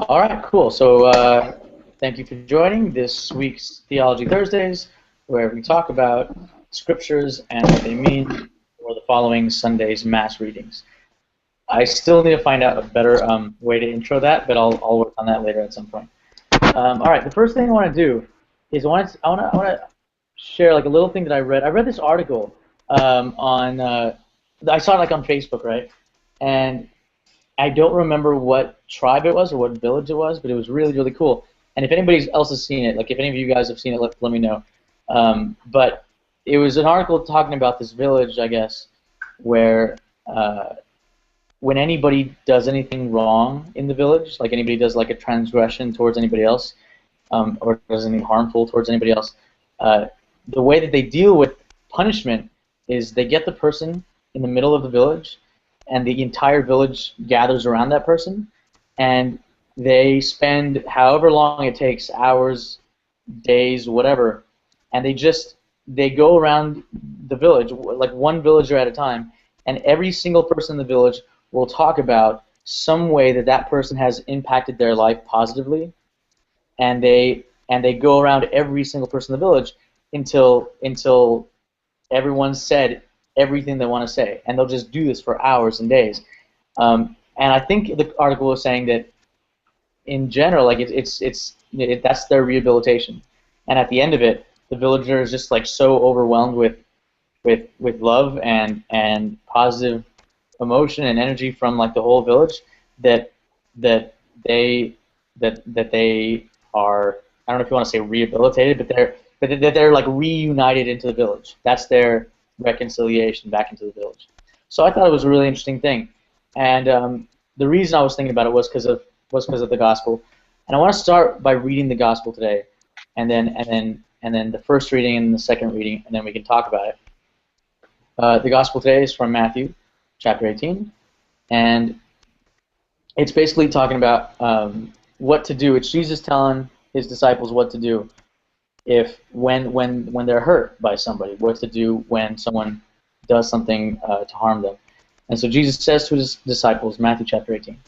All right, cool. So thank you for joining this week's Theology Thursdays, where we talk about scriptures and what they mean for the following Sunday's mass readings. I still need to find out a better way to intro that, but I'll work on that later at some point. All right, the first thing I want to do is I want to share like a little thing that I read. I read this article on I saw it like on Facebook, right? And I don't remember what tribe it was or what village it was, but it was really, really cool. And if anybody else has seen it, like if any of you guys have seen it, let me know. But it was an article talking about this village, I guess, where when anybody does anything wrong in the village, like anybody does like a transgression towards anybody else, or does anything harmful towards anybody else, the way that they deal with punishment is they get the person in the middle of the village, and the entire village gathers around that person, and they spend however long it takes, hours, days, whatever, and they go around the village, like one villager at a time, and every single person in the village will talk about some way that that person has impacted their life positively, and they go around every single person in the village until everyone's said everything they want to say, and they'll just do this for hours and days. And I think the article was saying that in general, like that's their rehabilitation, and at the end of it, the villager is just like so overwhelmed with love and positive emotion and energy from like the whole village that that they that they are, I don't know if you want to say rehabilitated, but they're like reunited into the village. That's their reconciliation back into the village. So I thought it was a really interesting thing, and the reason I was thinking about it was because of the gospel, and I want to start by reading the gospel today, and then the first reading and the second reading, and then we can talk about it. The gospel today is from Matthew, chapter 18, and it's basically talking about what to do. It's Jesus telling his disciples what to do if when they're hurt by somebody, what to do when someone does something to harm them. And so Jesus says to his disciples, Matthew chapter 18,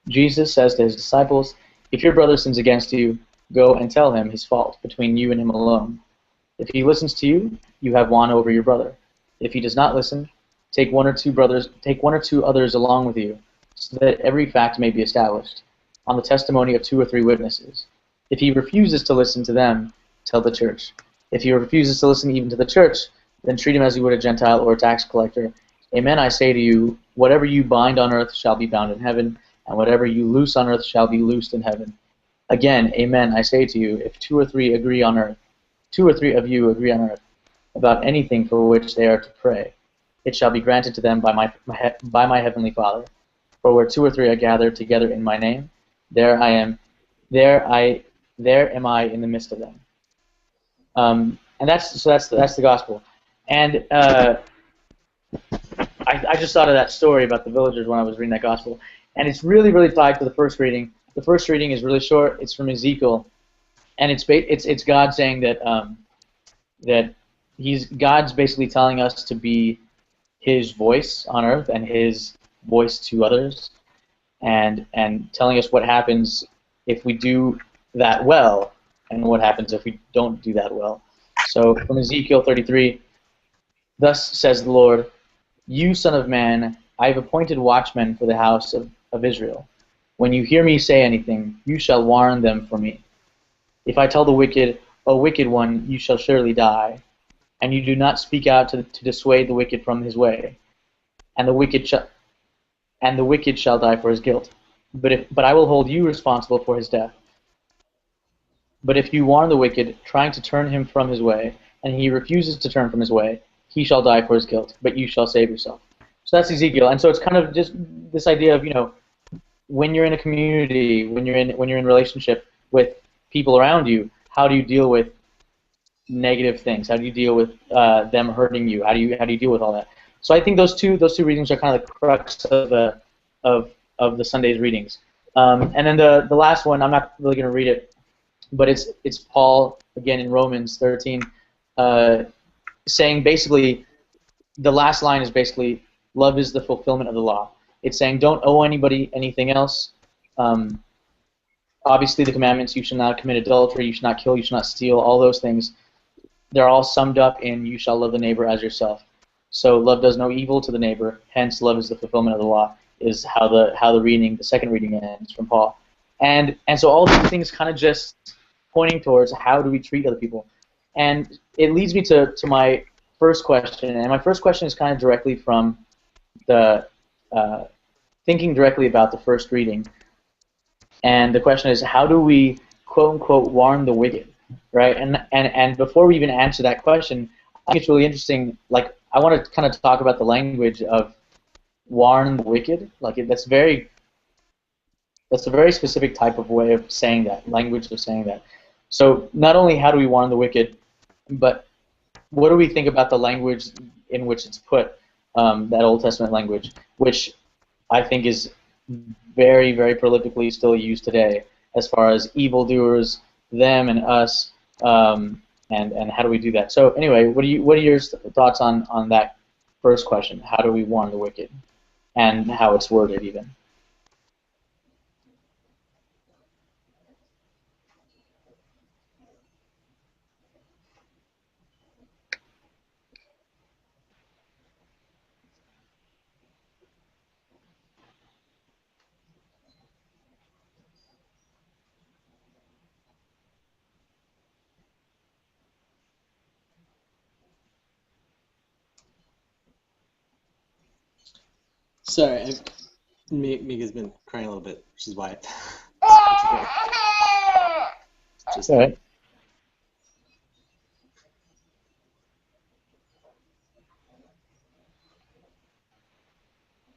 Jesus says to his disciples, "If your brother sins against you, go and tell him his fault between you and him alone. If he listens to you, you have won over your brother. If he does not listen, take one or two others along with you, so that every fact may be established on the testimony of 2 or 3 witnesses. If he refuses to listen to them, tell the church. If he refuses to listen even to the church, then treat him as you would a Gentile or a tax collector. Amen, I say to you, whatever you bind on earth shall be bound in heaven, and whatever you loose on earth shall be loosed in heaven. Again, amen, I say to you, if 2 or 3 agree on earth, 2 or 3 of you agree on earth, about anything for which they are to pray, it shall be granted to them by my heavenly Father. For where 2 or 3 are gathered together in my name, there am I in the midst of them." And that's the gospel. And I just thought of that story about the villagers when I was reading that gospel, and it's really, really tied to the first reading. The first reading is really short. It's from Ezekiel, and it's God saying that God's basically telling us to be His voice on earth and His voice to others, and telling us what happens if we do that well, and what happens if we don't do that well. So from Ezekiel 33, "Thus says the Lord, you son of man, I have appointed watchmen for the house of Israel. When you hear me say anything, you shall warn them for me. If I tell the wicked, O wicked one, you shall surely die, and you do not speak out to dissuade the wicked from his way, and the wicked shall die for his guilt. But I will hold you responsible for his death. But if you warn the wicked, trying to turn him from his way, and he refuses to turn from his way, he shall die for his guilt, but you shall save yourself." So that's Ezekiel, and so it's kind of just this idea of, when you're in a community, when you're in relationship with people around you, how do you deal with negative things? How do you deal with them hurting you? How do you deal with all that? So I think those two readings are kind of the crux of the Sunday's readings. And then the last one, I'm not really going to read it, but it's Paul again in Romans 13, saying basically, the last line is basically, love is the fulfillment of the law. It's saying don't owe anybody anything else. obviously the commandments, you shall not commit adultery, you shall not kill, you shall not steal, all those things, they're all summed up in you shall love the neighbor as yourself. So love does no evil to the neighbor, hence love is the fulfillment of the law, is how the reading, the second reading ends from Paul. And so all these things kind of just pointing towards how do we treat other people. And it leads me to my first question, and my first question is kind of directly from the thinking directly about the first reading. And the question is, how do we, quote unquote, warn the wicked, right? And before we even answer that question, I think it's really interesting. Like, I want to kind of talk about the language of warn the wicked. Like, that's a very specific type of way of saying that, language of saying that. So not only how do we warn the wicked, but what do we think about the language in which it's put, that Old Testament language, which I think is very, very prolifically still used today as far as evildoers, them and us, and how do we do that? So anyway, what are your thoughts on that first question? How do we warn the wicked, and how it's worded even? Sorry, Mika's been crying a little bit, which is why. Just All right.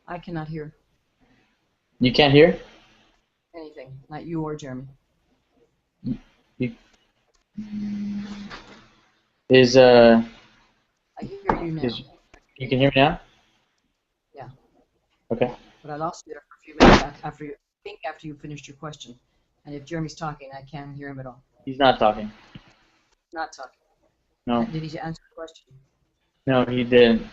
I cannot hear You can't hear? anything, not you or Jeremy. You, is I hear you now. you can hear me now? Yeah. Okay. But I lost you there for a few minutes after you finished your question. And if Jeremy's talking, I can't hear him at all. He's not talking. Not talking. No. Did he answer the question? No, he didn't.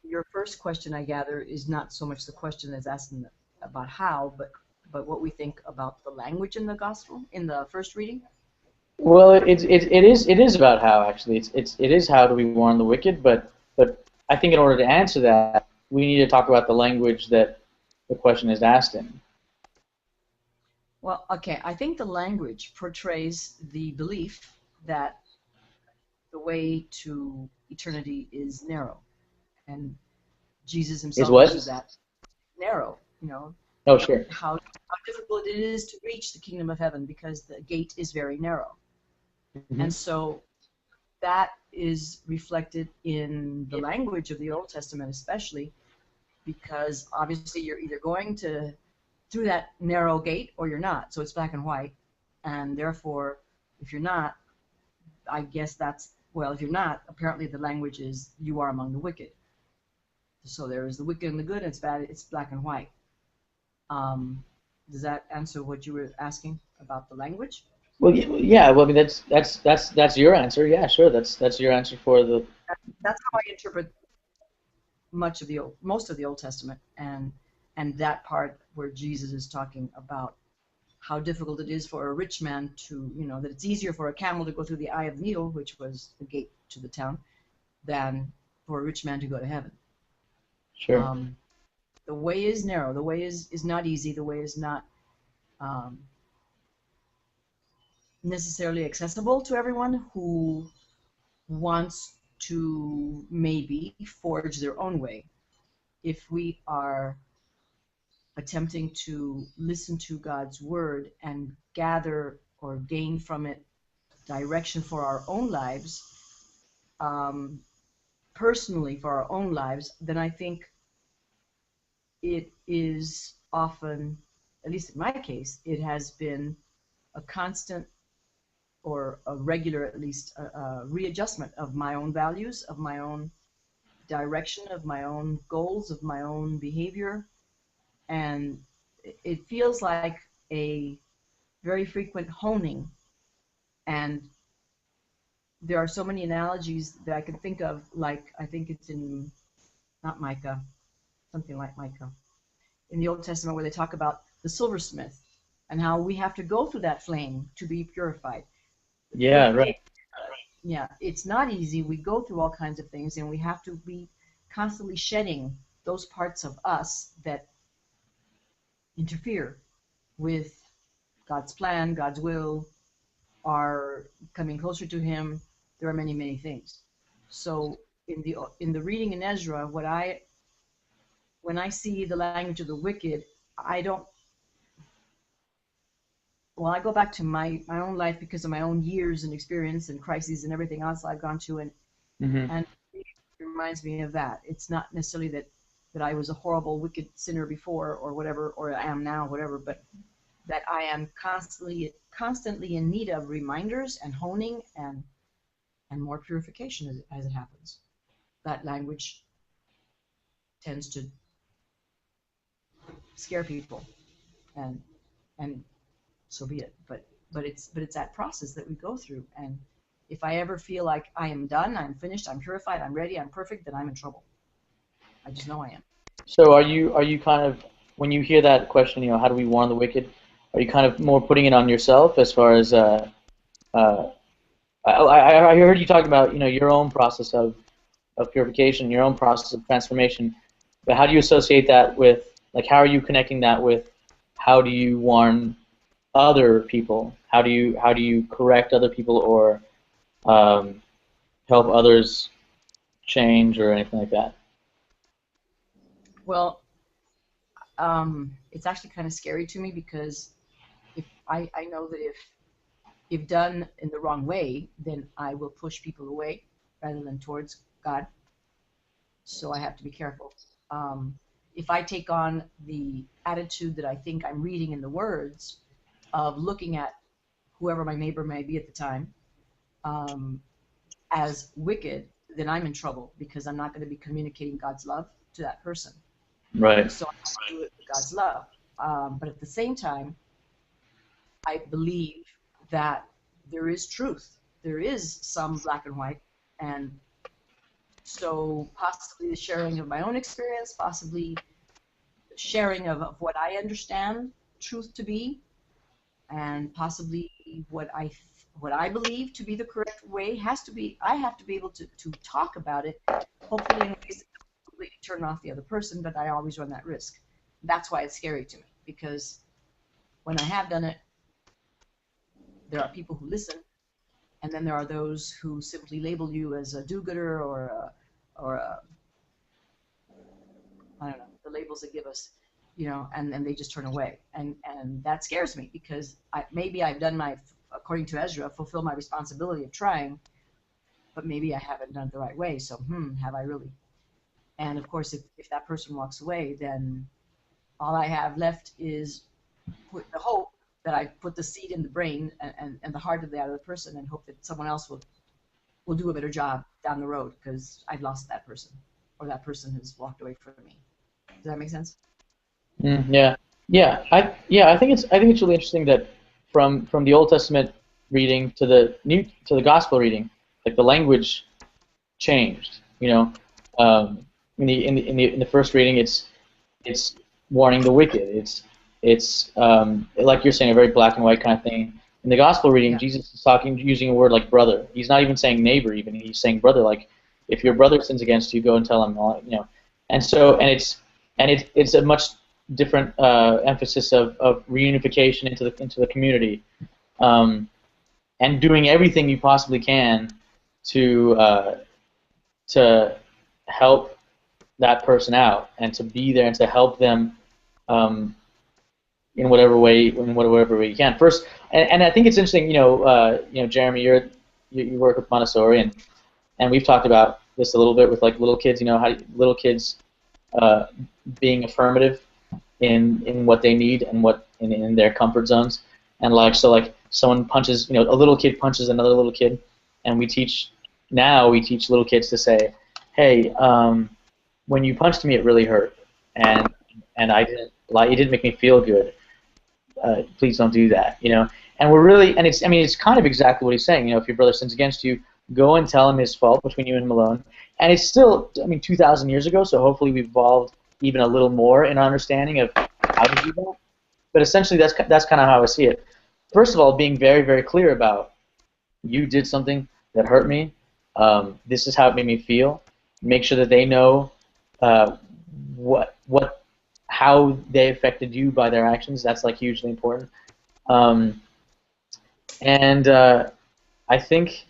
Your first question, I gather, is not so much the question as asking about how, but what we think about the language in the gospel in the first reading. Well, it is about how, actually. It is how do we warn the wicked, but I think in order to answer that, we need to talk about the language that the question is asked in. Well, okay, I think the language portrays the belief that the way to eternity is narrow, and Jesus himself what? uses that narrow. Oh, sure. How difficult it is to reach the kingdom of heaven because the gate is very narrow. Mm-hmm. And so that is reflected in the language of the Old Testament especially, because obviously you're either going through that narrow gate or you're not. So it's black and white. And therefore, if you're not, I guess if you're not, apparently the language is you are among the wicked. So there is the wicked and the good, and it's bad, it's black and white. Does that answer what you were asking about the language? Well, yeah. Well, I mean, that's your answer. Yeah, sure. That's your answer for the. That's how I interpret most of the Old Testament, and that part where Jesus is talking about how difficult it is for a rich man to, that it's easier for a camel to go through the eye of the needle, which was the gate to the town, than for a rich man to go to heaven. Sure. The way is narrow. The way is not easy. The way is not necessarily accessible to everyone who wants to maybe forge their own way. If we are attempting to listen to God's word and gather or gain from it direction for our own lives, personally for our own lives, then I think it is often, at least in my case, it has been a constant or a regular, at least, readjustment of my own values, of my own direction, of my own goals, of my own behavior. And it feels like a very frequent honing. And there are so many analogies that I can think of, like I think it's in, not Micah, something like Micah. in the Old Testament where they talk about the silversmith and how we have to go through that flame to be purified. Yeah, right. Yeah, it's not easy. We go through all kinds of things, and we have to be constantly shedding those parts of us that interfere with God's plan, God's will, our coming closer to Him. There are many, many things. So in the reading in Ezra, when I see the language of the wicked, I don't. Well, I go back to my own life because of my own years and experience and crises and everything else I've gone to, and Mm-hmm. and it reminds me of that. It's not necessarily that I was a horrible, wicked sinner before or whatever, or I am now, whatever, but that I am constantly in need of reminders and honing and more purification as it happens. That language tends to scare people, and so be it. But it's that process that we go through, and if I ever feel like I am done, I'm finished, I'm purified, I'm ready, I'm perfect, then I'm in trouble. I just know I am. So are you kind of, when you hear that question, how do we warn the wicked? Are you kind of more putting it on yourself as far as I heard you talking about your own process of purification, your own process of transformation, but how do you associate that with, like, how are you connecting that with how do you warn other people? How do you correct other people or help others change or anything like that? Well, it's actually kind of scary to me because if I know that if done in the wrong way, then I will push people away rather than towards God. So I have to be careful. If I take on the attitude that I think I'm reading in the words of looking at whoever my neighbor may be at the time as wicked, then I'm in trouble because I'm not going to be communicating God's love to that person. Right. So I have to do it with God's love. But at the same time, I believe that there is truth. There is some black and white, and so possibly the sharing of my own experience, possibly sharing of what I understand truth to be, and possibly what I believe to be the correct way has to be. I have to be able to talk about it, hopefully in ways that don't completely turn off the other person, but I always run that risk. That's why it's scary to me, because when I have done it, there are people who listen, and then there are those who simply label you as a do-gooder or a I don't know, the labels they give us, and they just turn away. And that scares me because maybe I've done according to Ezra, fulfill my responsibility of trying, but maybe I haven't done it the right way. So, have I really? And of course, if that person walks away, then all I have left is the hope that I put the seed in the brain and the heart of the other person and hope that someone else will do a better job down the road because I've lost that person or that person has walked away from me. Does that make sense? Yeah, I think it's really interesting that from the Old Testament reading to the Gospel reading, like the language changed. In the first reading, it's warning the wicked. It's like you're saying, a very black and white kind of thing. In the Gospel reading, Yeah. Jesus is using a word like brother. He's not even saying neighbor. Even he's saying brother. Like, if your brother sins against you, go and tell him. And it's a much different emphasis of reunification into the community, and doing everything you possibly can to help that person out and to be there and to help them in whatever way you can. First, and I think it's interesting. Jeremy, you work with Montessori, and we've talked about this a little bit with like little kids. How little kids being affirmative in what they need and what in their comfort zones, and like someone punches, a little kid punches another little kid, and we teach little kids to say, hey, when you punched me, it really hurt, and I didn't like, it didn't make me feel good. Please don't do that, And we're really, and it's kind of exactly what he's saying. If your brother sins against you, go and tell him his fault between you and him alone. And it's still, 2,000 years ago, so hopefully we've evolved even a little more in our understanding of how to do that. But essentially, that's kind of how I see it. First of all, being very, very clear about you did something that hurt me. This is how it made me feel. Make sure that they know how they affected you by their actions. That's like hugely important. And I think,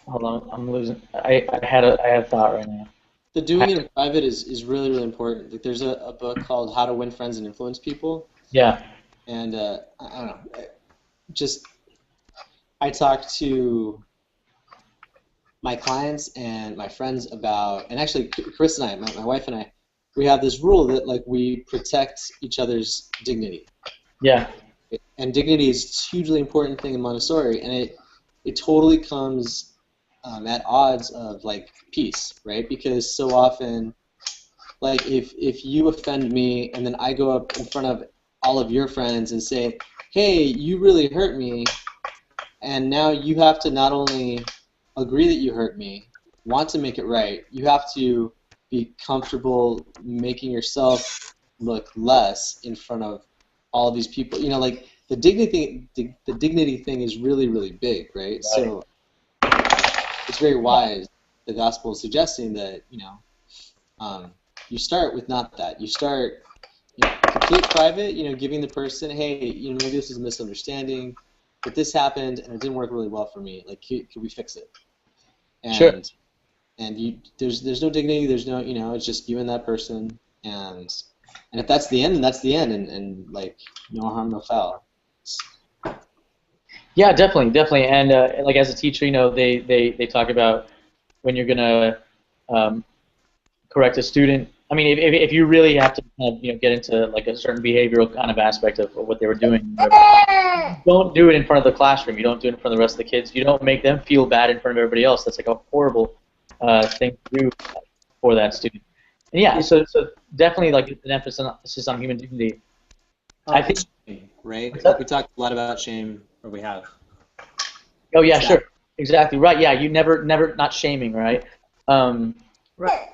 hold on, I'm losing. I had a thought right now. The doing it in private is really, really important. Like there's a book called How to Win Friends and Influence People. Yeah. And I don't know, I talk to my clients and my friends about, and actually Chris and I, my wife and I, we have this rule that like we protect each other's dignity. Yeah. And dignity is a hugely important thing in Montessori, and it totally comes at odds of like peace, right? Because so often, like if you offend me and then I go up in front of all of your friends and say, hey, you really hurt me, and now you have to not only agree that you hurt me, want to make it right, you have to be comfortable making yourself look less in front of all of these people. You know, like the dignity thing is really, really big, right? So it's very wise. The gospel is suggesting that, you you start with not that. You start complete private, giving the person, hey, maybe this is a misunderstanding, but this happened and it didn't work really well for me. Like, could we fix it? And, sure. And there's no dignity. There's no, it's just you and that person. And if that's the end, then that's the end. And like, no harm, no foul. Yeah, definitely. And like as a teacher, they talk about when you're gonna correct a student. I mean, if you really have to get into like a certain behavioral kind of aspect of what they were doing, don't do it in front of the classroom. You don't do it in front of the rest of the kids. You don't make them feel bad in front of everybody else. That's like a horrible thing to do for that student. And yeah, so definitely like an emphasis on human dignity. I think, right? Like we talked a lot about shame, or we have. Oh yeah, sure, exactly right. Yeah, you never not shaming, right? Right.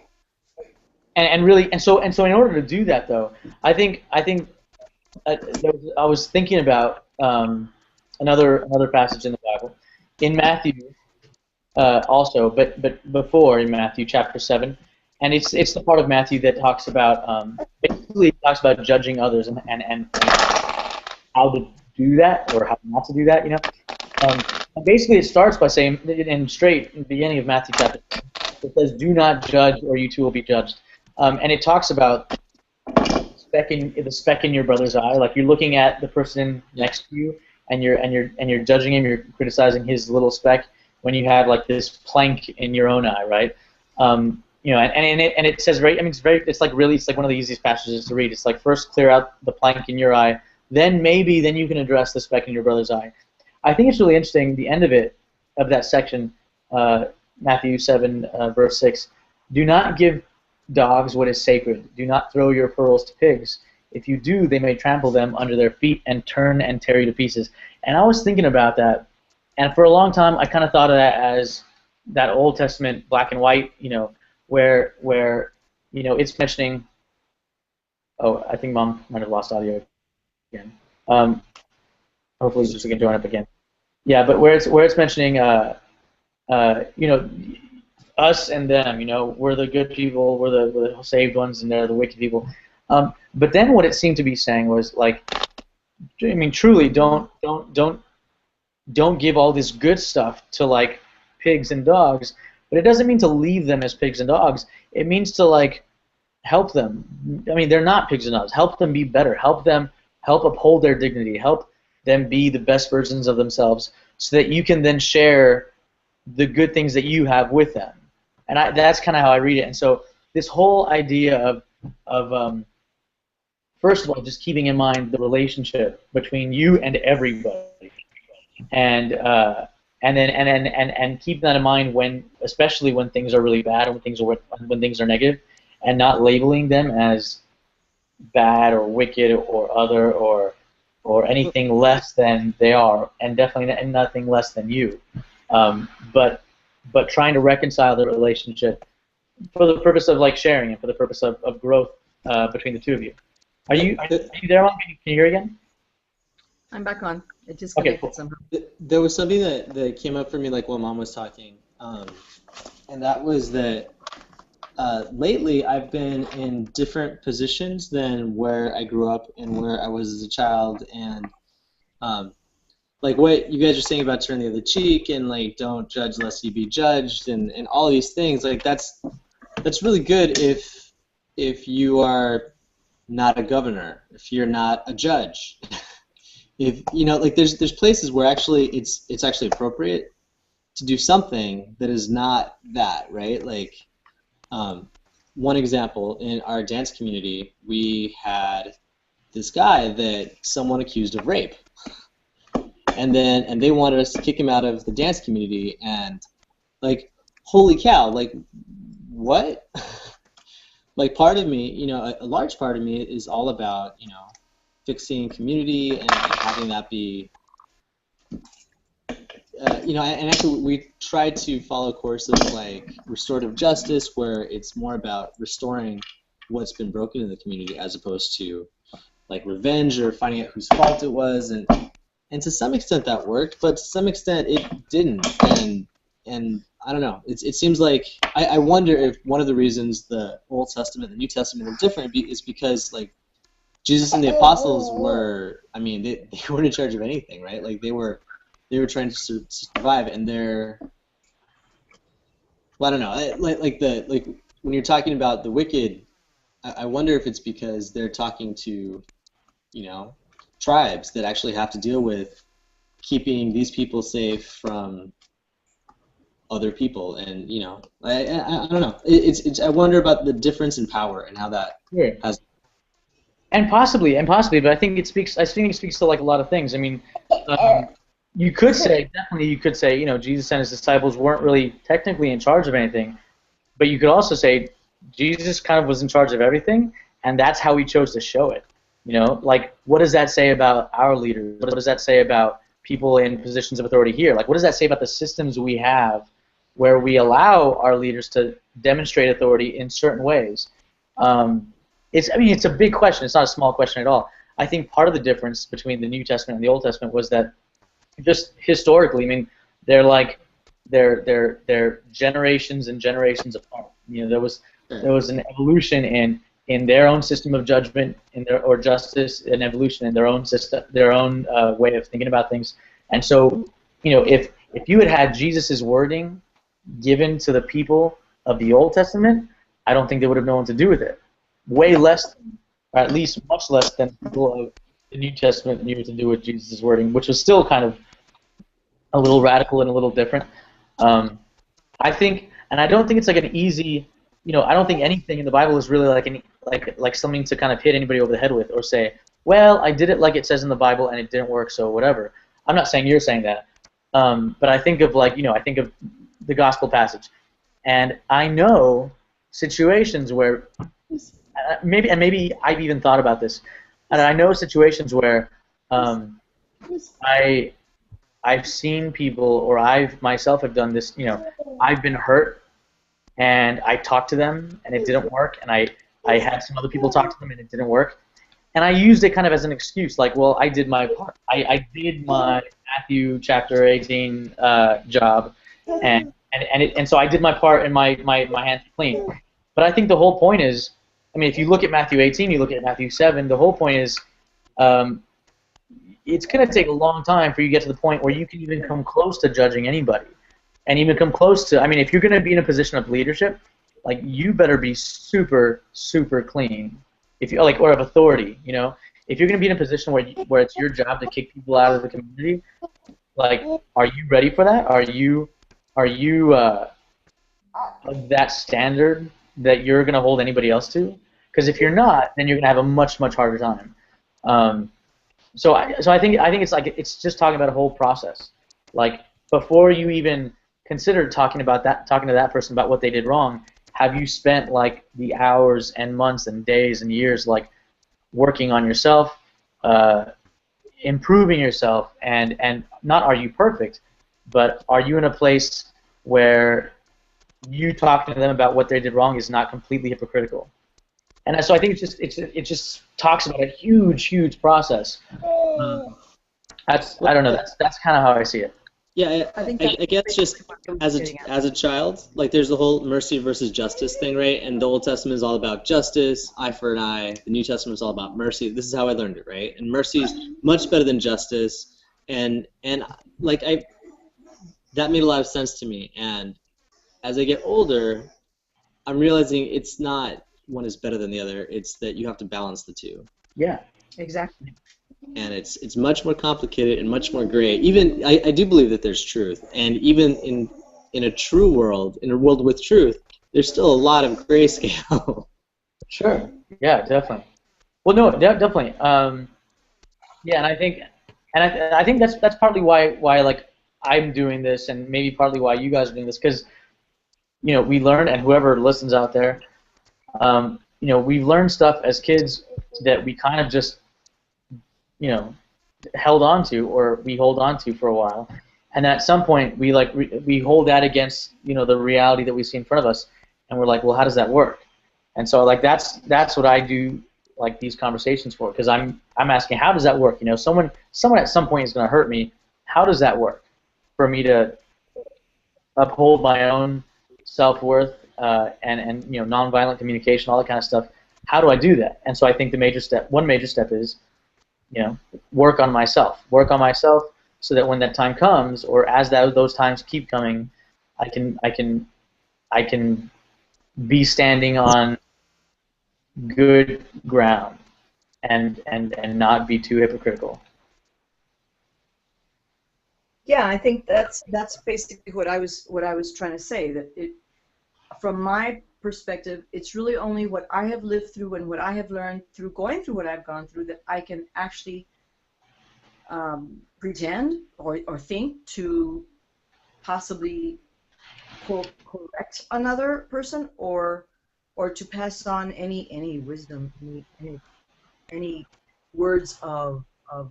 And so in order to do that though, I think I was thinking about another passage in the Bible, in Matthew also, but before in Matthew chapter 7, and it's the part of Matthew that talks about basically talks about judging others and how to do that or how not to do that, And basically it starts by saying in the beginning of Matthew chapter 7, it says, "Do not judge, or you too will be judged." And it talks about the speck in your brother's eye, like you're looking at the person next to you, and you're judging him, you're criticizing his little speck when you have like this plank in your own eye, right? And it says it's like one of the easiest passages to read. It's like first clear out the plank in your eye, then you can address the speck in your brother's eye. I think it's really interesting. The end of that section, Matthew 7 verse 6, "Do not give dogs what is sacred. Do not throw your pearls to pigs. If you do, they may trample them under their feet and turn and tear you to pieces." And I was thinking about that, and for a long time I kind of thought of that as that Old Testament black and white, where it's mentioning. Oh, I think Mom might have lost audio again. Hopefully she can join up again. Yeah, but where it's mentioning, us and them, we're the good people, we're the saved ones, and they're the wicked people. But then what it seemed to be saying was like, truly, don't give all this good stuff to like pigs and dogs. But it doesn't mean to leave them as pigs and dogs. It means to like help them. They're not pigs and dogs. Help them be better. Help uphold their dignity. Help them be the best versions of themselves, so that you can then share the good things that you have with them. And that's kind of how I read it. And so this whole idea of first of all, just keeping in mind the relationship between you and everybody, and keep that in mind especially when things are really bad, and when things are negative, and not labeling them as bad or wicked or other or anything less than they are, and definitely nothing less than you. But trying to reconcile the relationship for the purpose of like sharing and for the purpose of growth between the two of you. Are you there, Mom? Can you hear again? I'm back on. It just Okay, connected cool. somehow. There was something that came up for me like while Mom was talking, and that was that lately I've been in different positions than where I grew up and where I was as a child, and like what you guys are saying about turn the other cheek and like don't judge lest you be judged and all these things, like that's really good if you are not a governor, if you're not a judge. If you know, like there's places where actually it's actually appropriate to do something that is not that, right? Like one example, in our dance community, we had this guy that someone accused of rape, and they wanted us to kick him out of the dance community, and like, holy cow, like what? Like part of me, a large part of me is all about, fixing community and having that be, and actually we try to follow a course of like restorative justice where it's more about restoring what's been broken in the community as opposed to like revenge or finding out whose fault it was, and to some extent that worked, but to some extent it didn't, and I don't know. It seems like I wonder if one of the reasons the Old Testament and the New Testament are different is because like Jesus and the apostles were, I mean, they weren't in charge of anything, right? Like they were trying to survive, and well, I don't know. Like when you're talking about the wicked, I wonder if it's because they're talking to, tribes that actually have to deal with keeping these people safe from other people, and I don't know. It's I wonder about the difference in power and how that has. And possibly, but I think it speaks to like a lot of things. I mean, you could say Jesus and his disciples weren't really technically in charge of anything, but you could also say Jesus kind of was in charge of everything, and that's how he chose to show it. Like what does that say about our leaders? What does that say about people in positions of authority here? Like what does that say about the systems we have where we allow our leaders to demonstrate authority in certain ways? It's a big question. It's not a small question at all. I think part of the difference between the New Testament and the Old Testament was that just historically, I mean, they're generations and generations apart. There was an evolution in their own system of judgment, or justice, an evolution in their own system, their own way of thinking about things. And so, if you had Jesus' wording given to the people of the Old Testament, I don't think they would have known what to do with it. Way less, or at least much less than people of the New Testament knew what to do with Jesus' wording, which was still kind of a little radical and a little different. I think, and I don't think it's like an easy, I don't think anything in the Bible is really like something to kind of hit anybody over the head with or say, well, I did it like it says in the Bible and it didn't work, so whatever. I'm not saying you're saying that, but I think of I think of the gospel passage, and I know situations where maybe I've even thought about this, and I know situations where I've seen people, or I've myself have done this. I've been hurt, and I talked to them, and it didn't work, and I had some other people talk to them, and it didn't work, and I used it kind of as an excuse, like, well, I did my part. I did my Matthew chapter 18 job, and so I did my part, and my hands are clean. But I think the whole point is, I mean, if you look at Matthew 18, you look at Matthew 7, the whole point is it's going to take a long time for you to get to the point where you can even come close to judging anybody. And even come close to, I mean, if you're going to be in a position of leadership, like, you better be super, super clean. If you or of authority, if you're going to be in a position where it's your job to kick people out of the community, like, are you ready for that? Are you of that standard that you're going to hold anybody else to? Because if you're not, then you're going to have a much, much harder time. So I think it's just talking about a whole process. Like, before you even consider talking to that person about what they did wrong, have you spent like the hours and months and days and years like working on yourself, improving yourself, and not are you perfect, but are you in a place where you talking to them about what they did wrong is not completely hypocritical. And so I think it just talks about a huge process. I don't know. That's kind of how I see it. Yeah, I think I guess just as a child, like there's the whole mercy versus justice thing, right? And the Old Testament is all about justice, eye for an eye. The New Testament is all about mercy. This is how I learned it, right? And mercy is much better than justice, and like that made a lot of sense to me. And as I get older, I'm realizing it's not one is better than the other. It's that you have to balance the two. Yeah. Exactly. And it's much more complicated and much more gray. Even I do believe that there's truth, and even in a true world, in a world with truth, there's still a lot of grayscale. Sure. Yeah, definitely. Well, no, definitely. Yeah, and I think that's partly why like I'm doing this, and maybe partly why you guys are doing this, because we learn, and whoever listens out there, we've learned stuff as kids that we kind of just held on to, or we hold on to for a while, and then at some point we hold that against the reality that we see in front of us, and we're like, well, how does that work? And so like that's what I do, like these conversations for, because I'm asking, how does that work? Someone at some point is going to hurt me. How does that work for me to uphold my own self-worth and nonviolent communication, all that kind of stuff? How do I do that? And so I think one major step is work on myself so that when that time comes, or as those times keep coming, I can be standing on good ground and not be too hypocritical. Yeah, I think that's basically what I was trying to say, that from my perspective, it's really only what I have lived through and what I have learned through going through what I've gone through that I can actually pretend or think to possibly correct another person, or to pass on any wisdom, any words of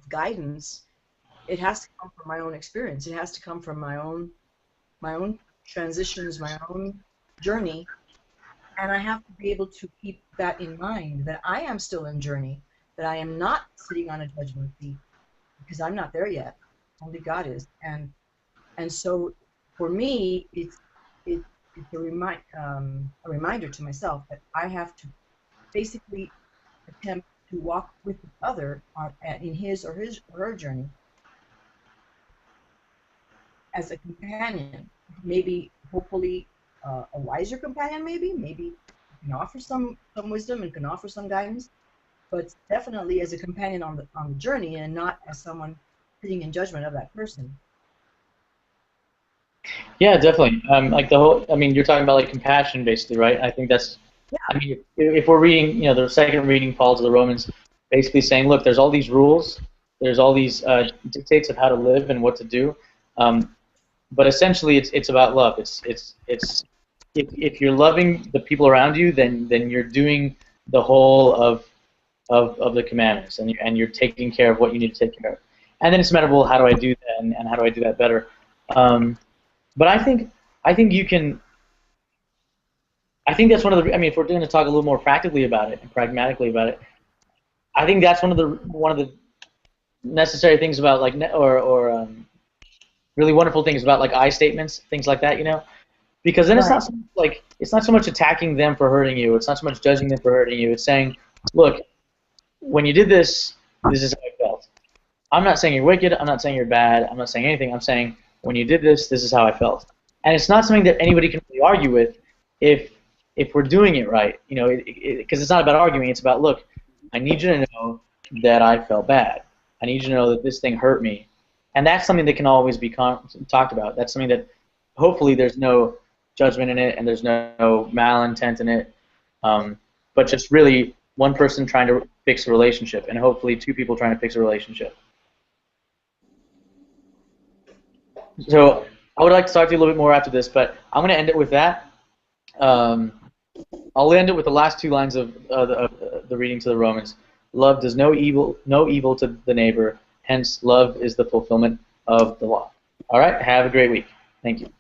guidance. It has to come from my own experience. It has to come from my own transitions, my own journey. And I have to be able to keep that in mind, that I am still in journey, that I am not sitting on a judgment seat, because I'm not there yet. Only God is. And so for me, it's a reminder to myself that I have to basically attempt to walk with the other in his or her journey as a companion, maybe hopefully a wiser companion, maybe can offer some wisdom and can offer some guidance, but definitely as a companion on the journey, and not as someone sitting in judgment of that person. Yeah, definitely. Like you're talking about like compassion, basically, right? I think that's. Yeah. I mean, if we're reading, the second reading, Paul to the Romans, basically saying, look, there's all these rules, there's all these dictates of how to live and what to do, but essentially it's about love. It's if you're loving the people around you, then you're doing the whole of the commandments, and you're taking care of what you need to take care of. And then it's a matter of, well, how do I do that, and how do I do that better? But I think you can. I think that's one of the. I mean, if we're going to talk a little more practically about it and pragmatically about it, I think that's one of the necessary things about really wonderful things about like I statements, things like that, because then it's not so much attacking them for hurting you. It's not so much judging them for hurting you. It's saying, look, when you did this, this is how I felt. I'm not saying you're wicked. I'm not saying you're bad. I'm not saying anything. I'm saying when you did this, this is how I felt. And it's not something that anybody can really argue with if we're doing it right, because it's not about arguing. It's about, look, I need you to know that I felt bad. I need you to know that this thing hurt me. And that's something that can always be talked about. That's something that hopefully there's no judgment in it and there's no malintent in it, but just really one person trying to fix a relationship, and hopefully two people trying to fix a relationship. So I would like to talk to you a little bit more after this, but I'm going to end it with that. I'll end it with the last two lines of the reading to the Romans. Love does no evil to the neighbor, hence love is the fulfillment of the law. All right, have a great week. Thank you.